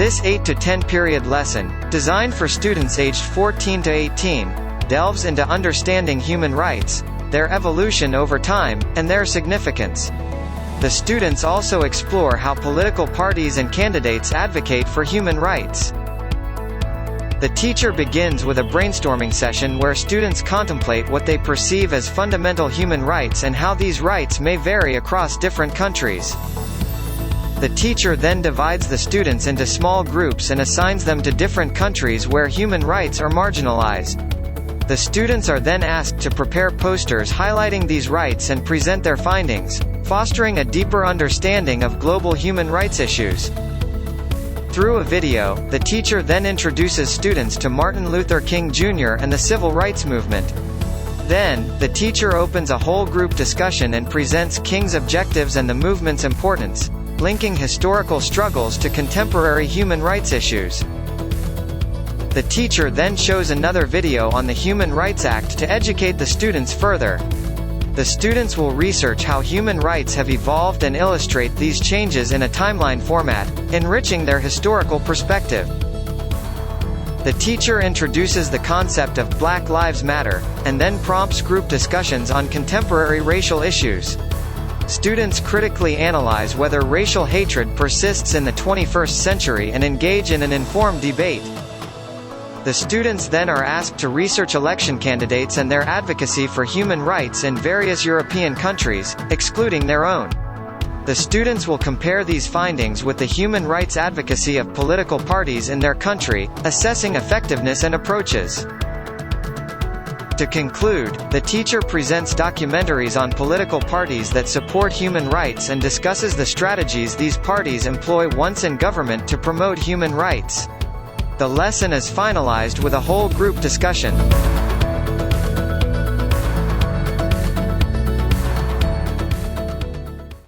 This 8 to 10 period lesson, designed for students aged 14 to 18, delves into understanding human rights, their evolution over time, and their significance. The students also explore how political parties and candidates advocate for human rights. The teacher begins with a brainstorming session where students contemplate what they perceive as fundamental human rights and how these rights may vary across different countries. The teacher then divides the students into small groups and assigns them to different countries where human rights are marginalized. The students are then asked to prepare posters highlighting these rights and present their findings, fostering a deeper understanding of global human rights issues. Through a video, the teacher then introduces students to Martin Luther King Jr. and the Civil Rights Movement. Then, the teacher opens a whole group discussion and presents King's objectives and the movement's importance, linking historical struggles to contemporary human rights issues. The teacher then shows another video on the Human Rights Act to educate the students further. The students will research how human rights have evolved and illustrate these changes in a timeline format, enriching their historical perspective. The teacher introduces the concept of Black Lives Matter, and then prompts group discussions on contemporary racial issues. Students critically analyze whether racial hatred persists in the 21st century and engage in an informed debate. The students then are asked to research election candidates and their advocacy for human rights in various European countries, excluding their own. The students will compare these findings with the human rights advocacy of political parties in their country, assessing effectiveness and approaches. To conclude, the teacher presents documentaries on political parties that support human rights and discusses the strategies these parties employ once in government to promote human rights. The lesson is finalized with a whole group discussion.